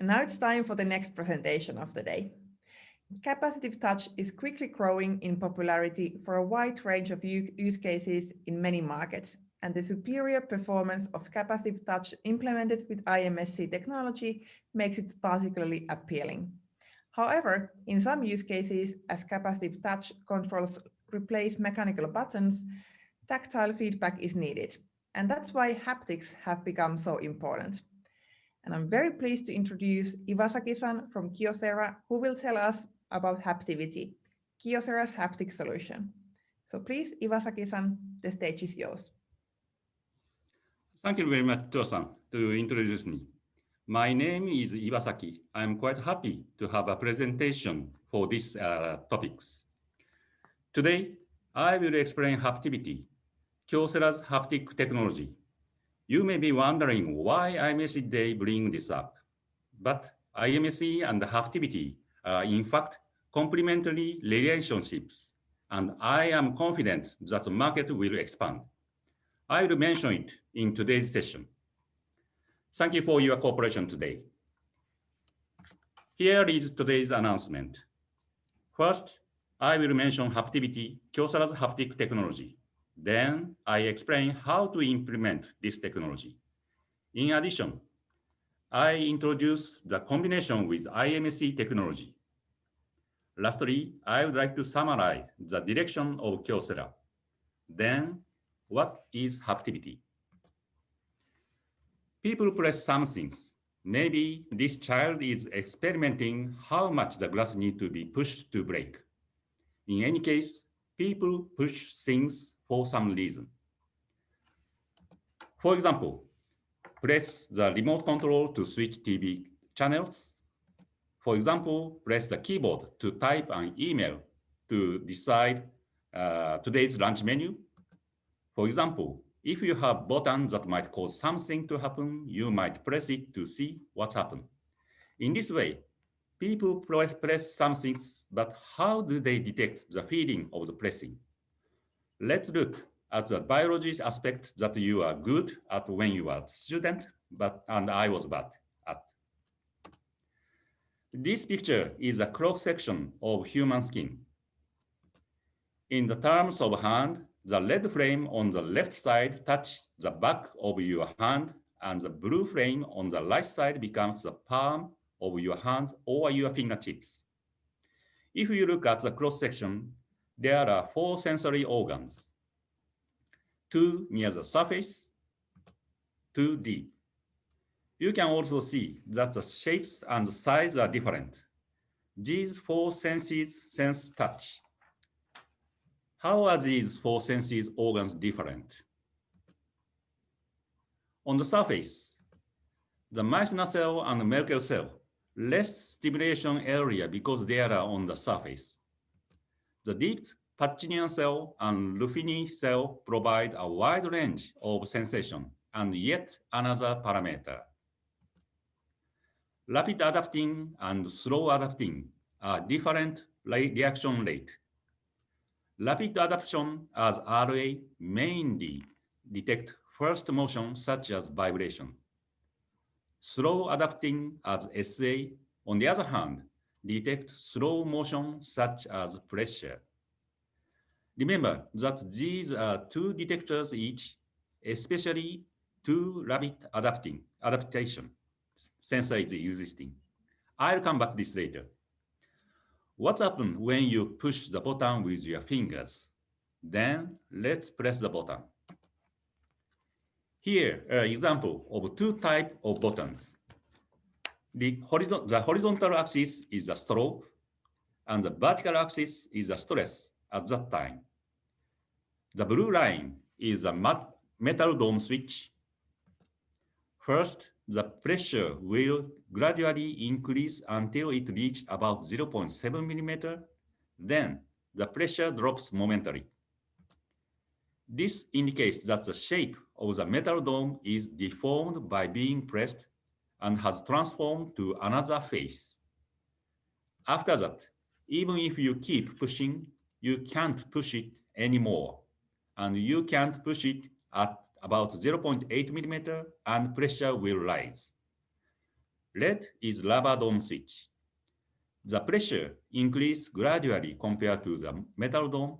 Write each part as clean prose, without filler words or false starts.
And now it's time for the next presentation of the day. Capacitive touch is quickly growing in popularity for a wide range of use cases in many markets, and the superior performance of capacitive touch implemented with IMSE technology makes it particularly appealing. However, in some use cases, as capacitive touch controls replace mechanical buttons, tactile feedback is needed, and that's why haptics have become so important. And I'm very pleased to introduce Iwasaki-san from Kyocera, who will tell us about Haptivity, Kyocera's haptic solution. So please, Iwasaki-san, the stage is yours. Thank you very much, Toa-san, to introduce me. My name is Iwasaki. I'm quite happy to have a presentation for these topics. Today, I will explain Haptivity, Kyocera's haptic technology. You may be wondering why IMSE Day bring this up. But IMSE and Haptivity are in fact complementary relationships, and I am confident that the market will expand. I will mention it in today's session. Thank you for your cooperation today. Here is today's announcement. First, I will mention Haptivity, Kyocera's haptic technology. Then I explain how to implement this technology. In addition, I introduce the combination with IMSE technology. Lastly, I would like to summarize the direction of Kyocera. Then, what is Haptivity? People press some things. Maybe this child is experimenting how much the glass needs to be pushed to break. In any case, people push things for some reason. For example, press the remote control to switch TV channels. For example, press the keyboard to type an email to decide today's lunch menu. For example, if you have buttons that might cause something to happen, you might press it to see what's happened. In this way, people press some things, but how do they detect the feeling of the pressing? Let's look at the biology aspect that you are good at when you are a student, and I was bad at. This picture is a cross-section of human skin. In the terms of hand, the red frame on the left side touches the back of your hand, and the blue frame on the right side becomes the palm of your hands or your fingertips. If you look at the cross-section, there are 4 sensory organs. 2 near the surface, 2 deep. You can also see that the shapes and the size are different. These 4 senses sense touch. How are these 4 senses organs different? On the surface, the Meissner cell and Merkel cell, less stimulation area because they are on the surface. The deep Pacinian cell and Ruffini cell provide a wide range of sensation and yet another parameter. Rapid adapting and slow adapting are different reaction rate. Rapid adaptation as RA mainly detect first motion such as vibration. Slow adapting as SA, on the other hand, detect slow motion such as pressure. Remember that these are 2 detectors each, especially 2 rapid adaptation sensor is existing. I'll come back this later. What happens when you push the button with your fingers? Then let's press the button. Here are examples of 2 types of buttons. The horizontal axis is the stroke, and the vertical axis is the stress at that time. The blue line is a metal dome switch. First, the pressure will gradually increase until it reaches about 0.7 millimeter. Then the pressure drops momentarily. This indicates that the shape of the metal dome is deformed by being pressed and has transformed to another face. After that, even if you keep pushing, you can't push it anymore. And you can't push it at about 0.8 millimeter and pressure will rise. Red is rubber dome switch. The pressure increased gradually compared to the metal dome.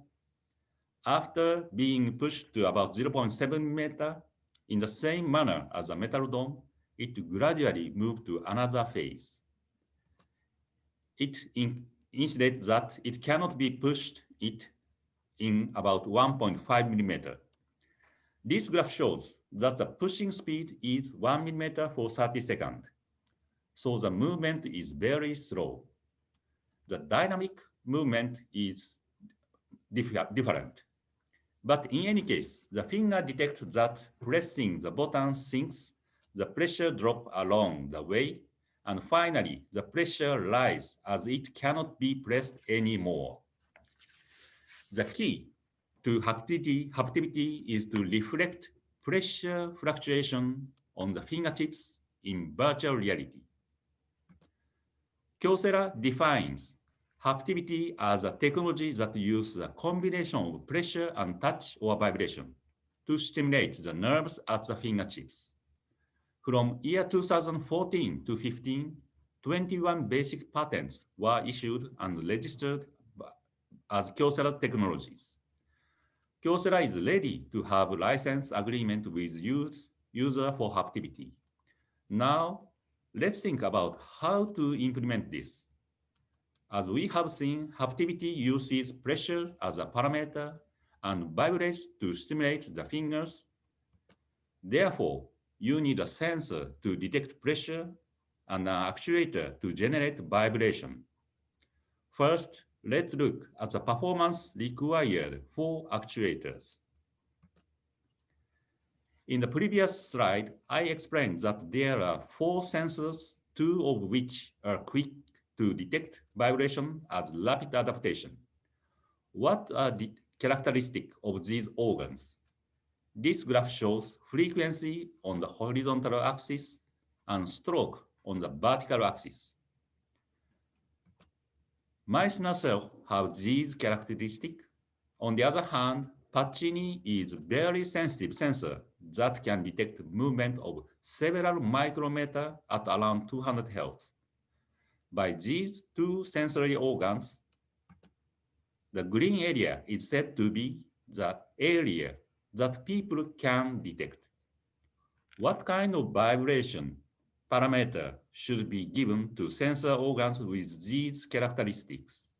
After being pushed to about 0.7 meter, in the same manner as the metal dome, it gradually moved to another phase. It indicates that it cannot be pushed in about 1.5 millimeter. This graph shows that the pushing speed is 1 millimeter for 30 seconds. So the movement is very slow. The dynamic movement is different. But in any case, the finger detects that pressing the button sinks the pressure drop along the way, and finally the pressure rises as it cannot be pressed anymore. The key to Haptivity is to reflect pressure fluctuation on the fingertips in virtual reality. Kyocera defines Haptivity as a technology that uses a combination of pressure and touch or vibration to stimulate the nerves at the fingertips. From year 2014 to 15, 21 basic patents were issued and registered as Kyocera technologies. Kyocera is ready to have a license agreement with user for Haptivity. Now, let's think about how to implement this. As we have seen, Haptivity uses pressure as a parameter and vibrates to stimulate the fingers. Therefore, you need a sensor to detect pressure and an actuator to generate vibration. First, let's look at the performance required for actuators. In the previous slide, I explained that there are 4 sensors, 2 of which are quick to detect vibration as rapid adaptation. What are the characteristics of these organs? This graph shows frequency on the horizontal axis and stroke on the vertical axis. Meissner cells have these characteristics. On the other hand, Pacini is a very sensitive sensor that can detect movement of several micrometers at around 200 Hz. By these 2 sensory organs, the green area is said to be the area that people can detect. What kind of vibration parameter should be given to sensor organs with these characteristics?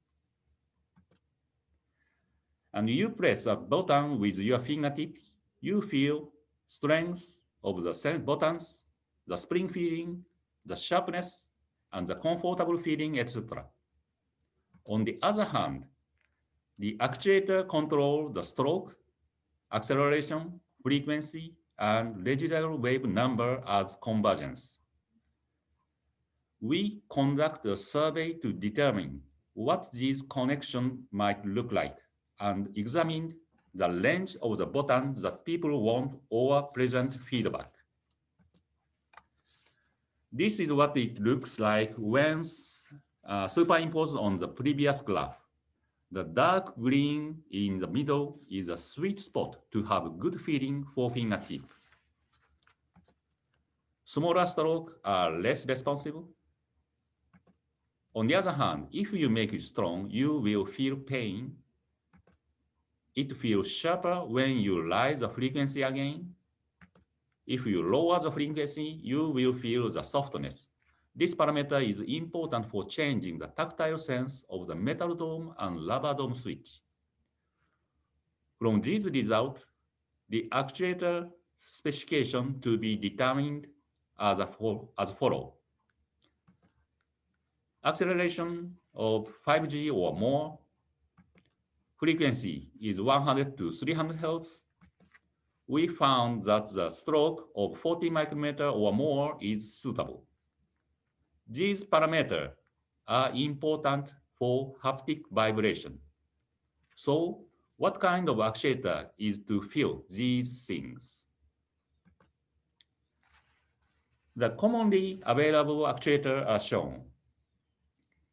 And you press a button with your fingertips, you feel strength of the buttons, the spring feeling, the sharpness, and the comfortable feeling, etc. On the other hand, the actuator controls the stroke, acceleration, frequency, and residual wave number as convergence. We conduct a survey to determine what these connections might look like and examine the range of the buttons that people want or present feedback. This is what it looks like when superimposed on the previous graph. The dark green in the middle is a sweet spot to have good feeling for fingertip. Smaller strokes are less responsive. On the other hand, if you make it strong, you will feel pain. It feels sharper when you raise the frequency again. If you lower the frequency, you will feel the softness. This parameter is important for changing the tactile sense of the metal dome and rubber dome switch. From these results, the actuator specification to be determined as follows. Acceleration of 5G or more. Frequency is 100 to 300 Hz. We found that the stroke of 40 micrometer or more is suitable. These parameters are important for haptic vibration. So, what kind of actuator is to fill these things? The commonly available actuators are shown.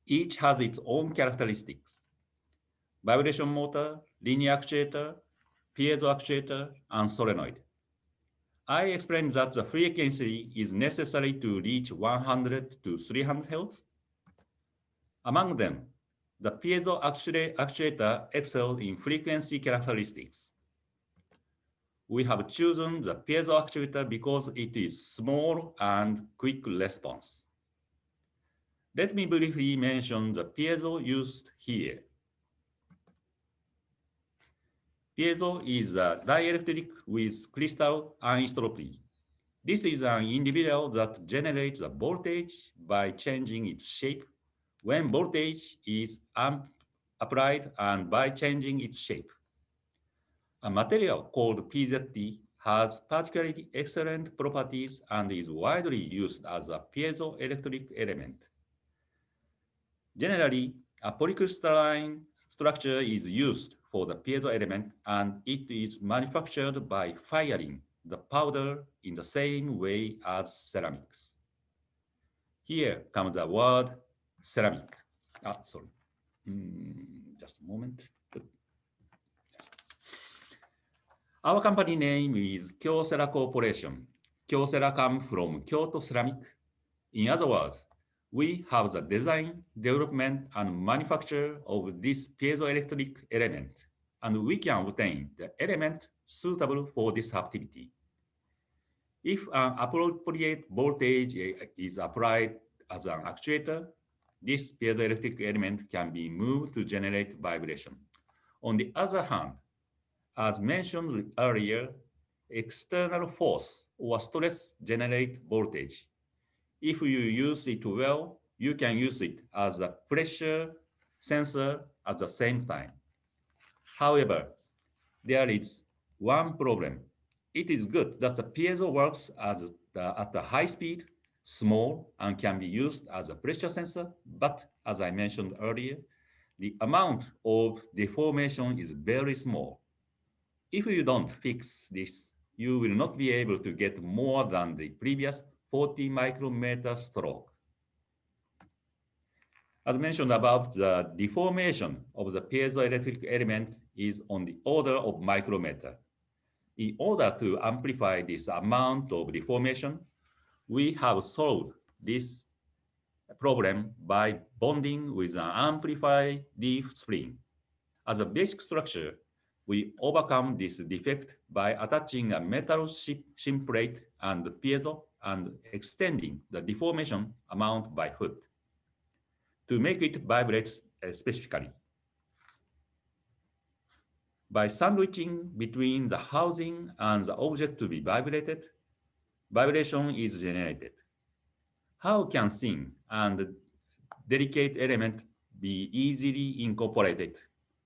Each has its own characteristics. Vibration motor, linear actuator, piezo actuator, and solenoid. I explained that the frequency is necessary to reach 100 to 300 Hz. Among them, the piezo actuator excels in frequency characteristics. We have chosen the piezo actuator because it is small and quick response. Let me briefly mention the piezo used here. Piezo is a dielectric with crystal anisotropy. This is an individual that generates a voltage by changing its shape when voltage is applied and by changing its shape. A material called PZT has particularly excellent properties and is widely used as a piezoelectric element. Generally, a polycrystalline structure is used for the piezo element and it is manufactured by firing the powder in the same way as ceramics. Here comes the word ceramic. Sorry. Just a moment. Our company name is Kyocera Corporation. Kyocera comes from Kyoto Ceramic. In other words, we have the design, development, and manufacture of this piezoelectric element, and we can obtain the element suitable for this activity. If an appropriate voltage is applied as an actuator, this piezoelectric element can be moved to generate vibration. On the other hand, as mentioned earlier, external force or stress generate voltage. If you use it well, you can use it as a pressure sensor at the same time. However, there is one problem. It is good that the piezo works at a high speed, small, and can be used as a pressure sensor, but as I mentioned earlier, the amount of deformation is very small. If you don't fix this, you will not be able to get more than the previous 40 micrometer stroke. As mentioned above, the deformation of the piezoelectric element is on the order of micrometer. In order to amplify this amount of deformation, we have solved this problem by bonding with an amplified leaf spring. As a basic structure, we overcome this defect by attaching a metal shim plate and piezo and extending the deformation amount by foot to make it vibrate specifically. By sandwiching between the housing and the object to be vibrated, vibration is generated. How can thin and delicate element be easily incorporated?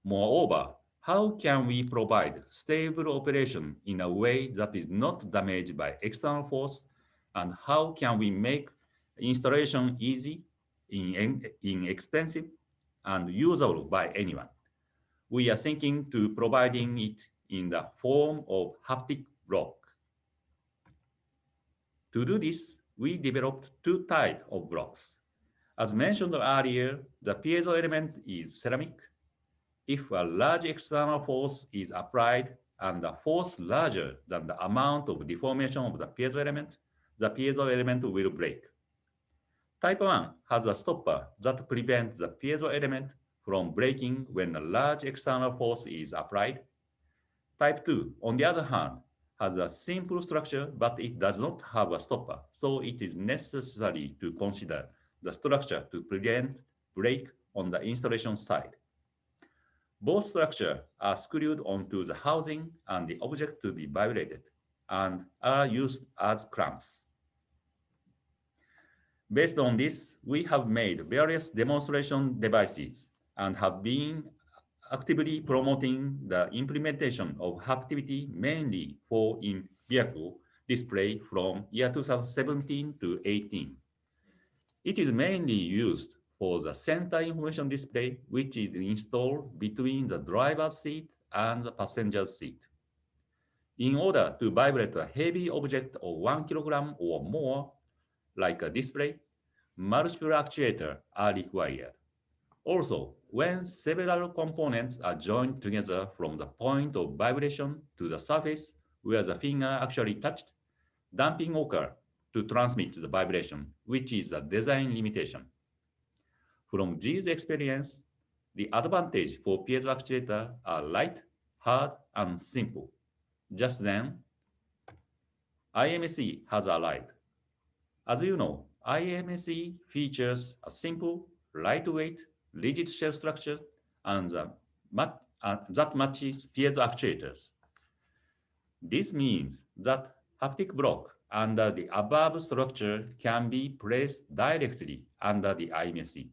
Moreover, how can we provide stable operation in a way that is not damaged by external force? And how can we make installation easy, inexpensive, and usable by anyone? We are thinking to providing it in the form of haptic block. To do this, we developed two types of blocks. As mentioned earlier, the piezo element is ceramic. If a large external force is applied and the force larger than the amount of deformation of the piezo element will break. Type 1 has a stopper that prevents the piezo element from breaking when a large external force is applied. Type 2, on the other hand, has a simple structure, but it does not have a stopper, so it is necessary to consider the structure to prevent break on the installation side. Both structures are screwed onto the housing and the object to be vibrated and are used as clamps. Based on this, we have made various demonstration devices and have been actively promoting the implementation of Haptivity mainly for in-vehicle display from year 2017 to 18. It is mainly used for the center information display, which is installed between the driver's seat and the passenger's seat. In order to vibrate a heavy object of 1 kilogram or more, like a display, multiple actuators are required. Also, when several components are joined together from the point of vibration to the surface where the finger actually touched, Damping occurs to transmit the vibration, which is a design limitation. From these experiences, the advantage for piezo actuator are light, hard, and simple. Just then, IMSE has arrived. As you know, IMSE features a simple, lightweight, rigid shell structure and that matches piezo actuators. This means that haptic block under the above structure can be placed directly under the IMSE.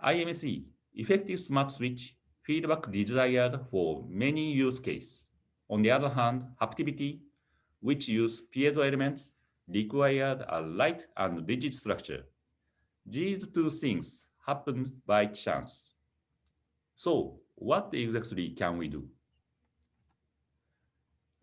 IMSE, effective smart switch, feedback desired for many use cases. On the other hand, Haptivity, which use piezo elements, required a light and rigid structure. These two things happened by chance. So, what exactly can we do?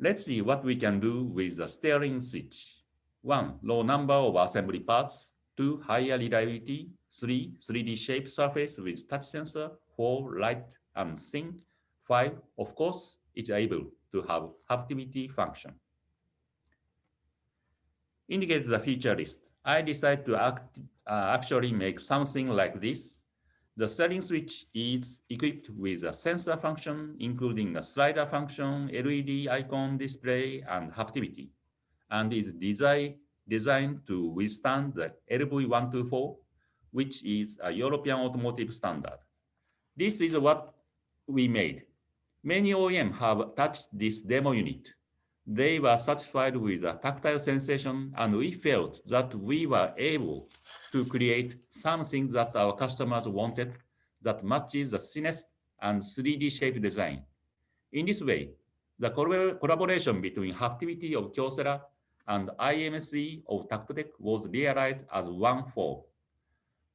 Let's see what we can do with the steering switch. 1. Low number of assembly parts. 2. Higher reliability. 3. 3D shape surface with touch sensor. 4. Light and thin. 5. Of course, it's able to have Haptivity function. Indicates the feature list. I decided to actually make something like this. The steering switch is equipped with a sensor function, including a slider function, LED icon display, and Haptivity, and is designed to withstand the LV124, which is a European automotive standard. This is what we made. Many OEM have touched this demo unit. They were satisfied with the tactile sensation, and we felt that we were able to create something that our customers wanted that matches the thinnest and 3D shape design. In this way, the collaboration between Haptivity of Kyocera and IMSE of Tactotech was realized as one form.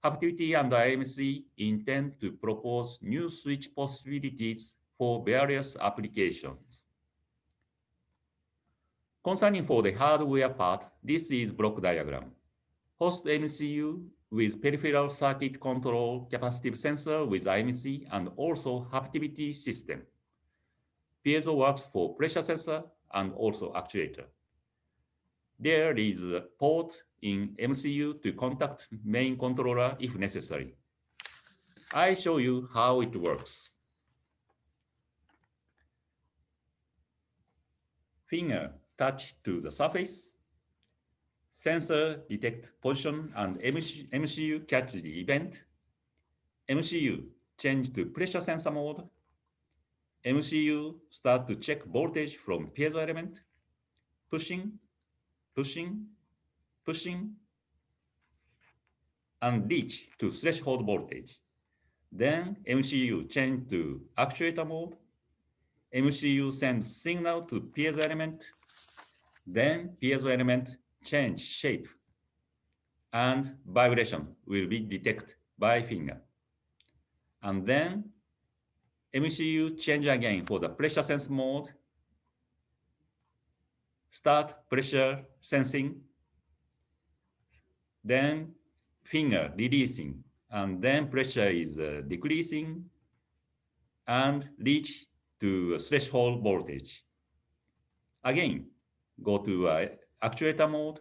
Haptivity and IMSE intend to propose new switch possibilities for various applications. Concerning for the hardware part, this is block diagram. Host MCU with peripheral circuit control capacitive sensor with IMSE and also Haptivity system. Piezo works for pressure sensor and also actuator. There is a port in MCU to contact main controller if necessary. I show you how it works. Finger touch to the surface. Sensor detect position and MCU catch the event. MCU change to pressure sensor mode. MCU start to check voltage from piezo element. Pushing, pushing, pushing, and reach to threshold voltage. Then MCU change to actuator mode. MCU sends signal to piezo element. Then piezo element change shape and vibration will be detected by finger. And then MCU change again for the pressure sense mode. Start pressure sensing. Then finger releasing. And then pressure is decreasing and reach to threshold voltage. Again, go to actuator mode.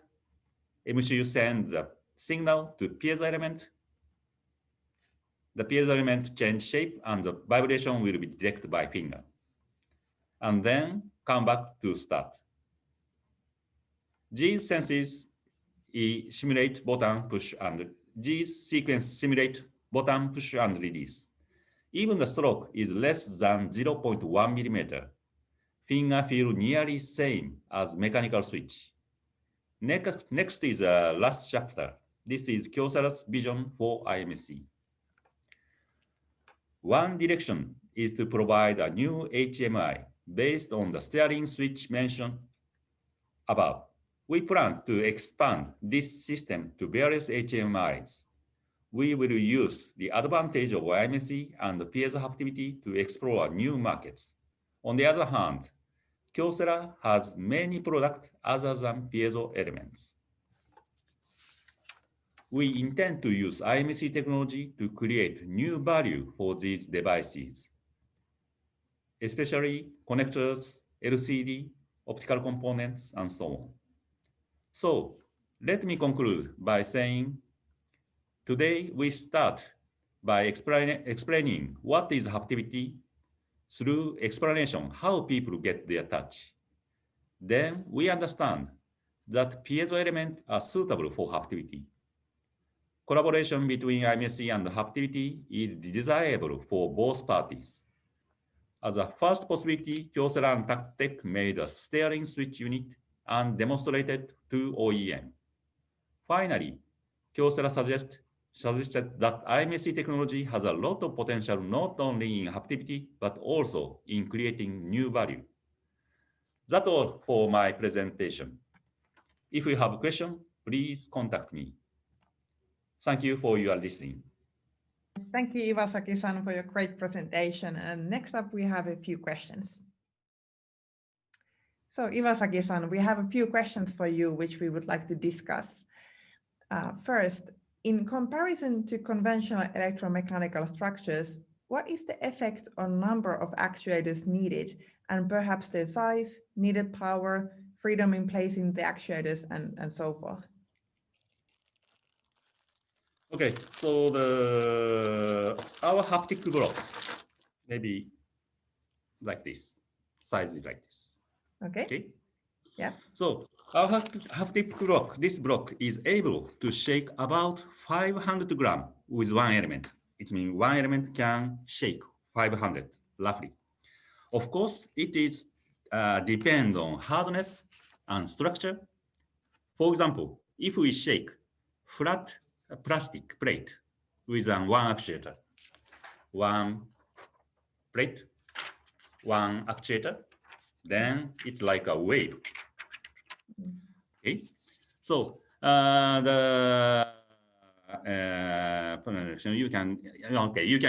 MCU send the signal to piezo element. The piezo element change shape and the vibration will be detected by finger. And then come back to start. These senses simulate button push and these sequence simulate button push and release. Even the stroke is less than 0.1 millimeter. Finger feel nearly same as mechanical switch. Next is the last chapter. This is Kyocera's vision for IMSE. One direction is to provide a new HMI based on the steering switch mentioned above. We plan to expand this system to various HMIs. We will use the advantage of IMSE and piezo Haptivity to explore new markets. On the other hand, Kyocera has many products other than piezo elements. We intend to use IMSE technology to create new value for these devices, especially connectors, LCD, optical components, and so on. So let me conclude by saying today we start by explaining what is haptivity through explanation how people get their touch. Then we understand that piezo elements are suitable for haptivity. Collaboration between IMSE and Haptivity is desirable for both parties. As a first possibility, Kyocera and Tech made a steering switch unit and demonstrated to OEM. Finally, Kyocera suggested that IMSE technology has a lot of potential not only in Haptivity, but also in creating new value. That's all for my presentation. If you have a question, please contact me. Thank you for your listening. Thank you, Iwasaki-san, for your great presentation. And next up, we have a few questions. So Iwasaki-san, we have a few questions for you, which we would like to discuss. First, in comparison to conventional electromechanical structures, what is the effect on number of actuators needed and perhaps their size, needed power, freedom in placing the actuators, and so forth? Okay, so our haptic block, maybe like this, size is like this. Okay. Yeah. So our haptic block, this block is able to shake about 500 grams with one element. It means one element can shake 500 roughly. Of course, it is depend on hardness and structure. For example, if we shake flat plastic plate with one actuator, one plate, one actuator, then it's like a wave. Okay, so you can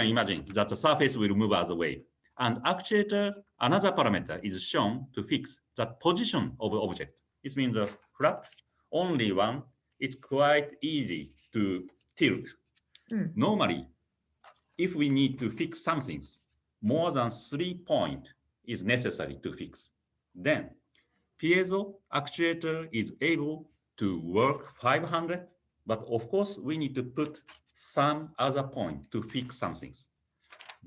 imagine that the surface will move as a wave. And actuator, another parameter is shown to fix the position of the object. It means the flat, only one, it's quite easy to tilt. Normally, if we need to fix something, more than 3 points is necessary to fix. Then piezo actuator is able to work 500, but of course we need to put some other point to fix something.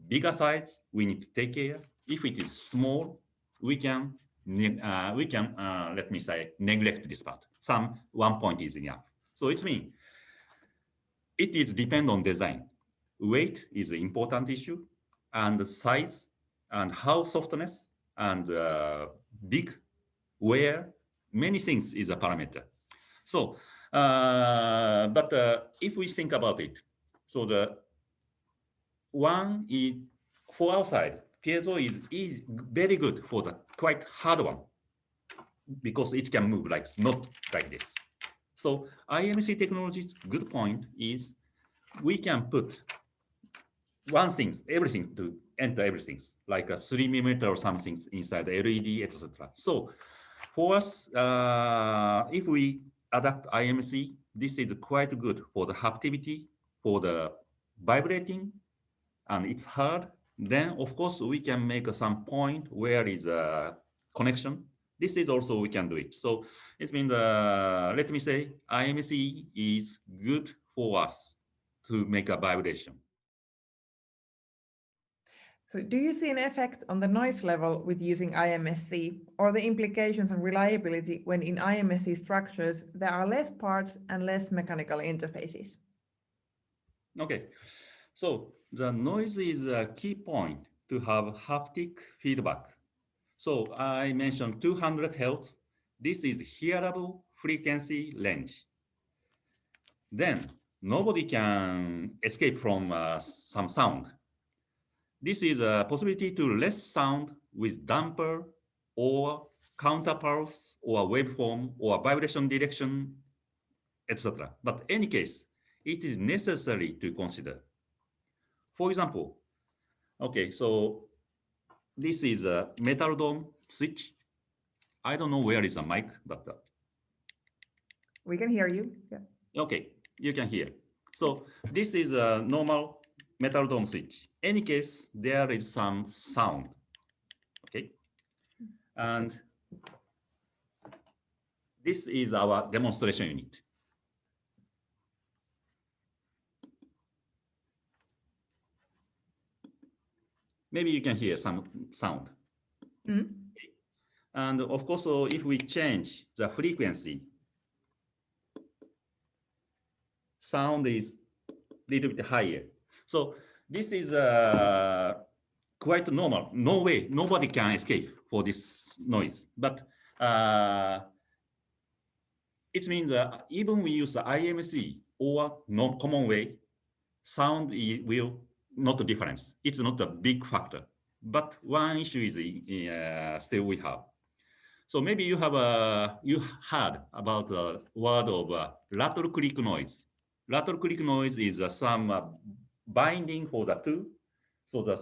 Bigger size, we need to take care. If it is small, we can let me say, neglect this part. Some 1 point is enough. So it means it is depend on design. Weight is an important issue, and the size, and how softness, and big, where, many things is a parameter. So, but if we think about it, so the one is, for our side, piezo is very good for the quite hard one, because it can move like, not like this. So IMC technology's good point is we can put one thing, everything to enter everything, like a 3mm or something inside the LED, etc. So for us, if we adapt IMC, this is quite good for the haptivity, for the vibrating, and it's hard. Then, of course, we can make some point where is a connection. This is also we can do it. So it means, let me say, IMC is good for us to make a vibration. So do you see an effect on the noise level with using IMSC, or the implications on reliability when in IMSC structures there are less parts and less mechanical interfaces? Okay, so the noise is a key point to have haptic feedback. So I mentioned 200 Hz. This is hearable frequency range. Then nobody can escape from some sound. This is a possibility to less sound with damper or counterpulse or waveform or vibration direction, etc. But in any case, it is necessary to consider. For example, okay, so this is a metal dome switch. I don't know where is the mic, but we can hear you. Yeah. Okay, you can hear. So this is a normal metal dome switch. Any case, there is some sound. Okay, and This is our demonstration unit. Maybe you can hear some sound. Mm. And of course, so if we change the frequency, sound is a little bit higher. So this is quite normal. No way, nobody can escape for this noise. But it means that even we use the IMSE or non-common way, sound will not a difference. It's not a big factor. But one issue is still we have. So maybe you heard about the word of lateral click noise. Lateral click noise is some binding for the two. So the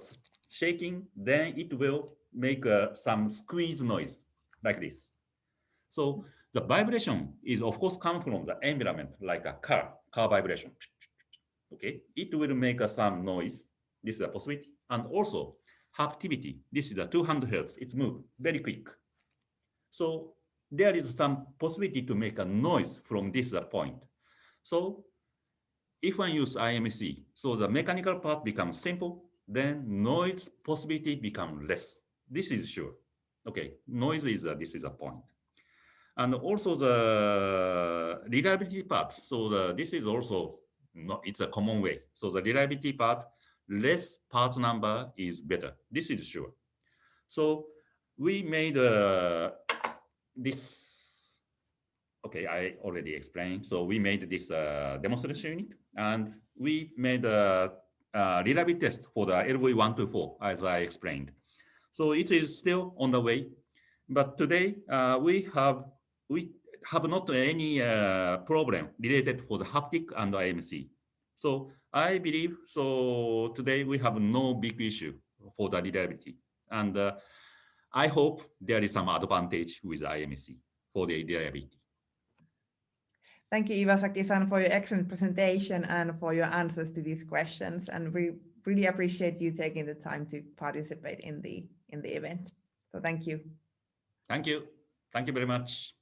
shaking, then it will make some squeeze noise like this. So the vibration is of course come from the environment, like a car vibration. Okay, it will make some noise. This is a possibility. And also Haptivity. This is a 200 hertz. It's move very quick. So there is some possibility to make a noise from this point. So if one use IMSE, so the mechanical part becomes simple, then noise possibility becomes less. This is sure. Okay, noise is this is a point. And also the reliability part. So this is also it's a common way. So the reliability part, less parts number is better. This is sure. So we made this. Okay, I already explained. So we made this demonstration unit, and we made a reliability test for the LV124, as I explained. So it is still on the way, but today we have not any problem related for the haptic and IMC. So I believe so today we have no big issue for the reliability, and I hope there is some advantage with IMC for the reliability. Thank you, Iwasaki-san, for your excellent presentation and for your answers to these questions. And we really appreciate you taking the time to participate in the event. So thank you. Thank you. Thank you very much.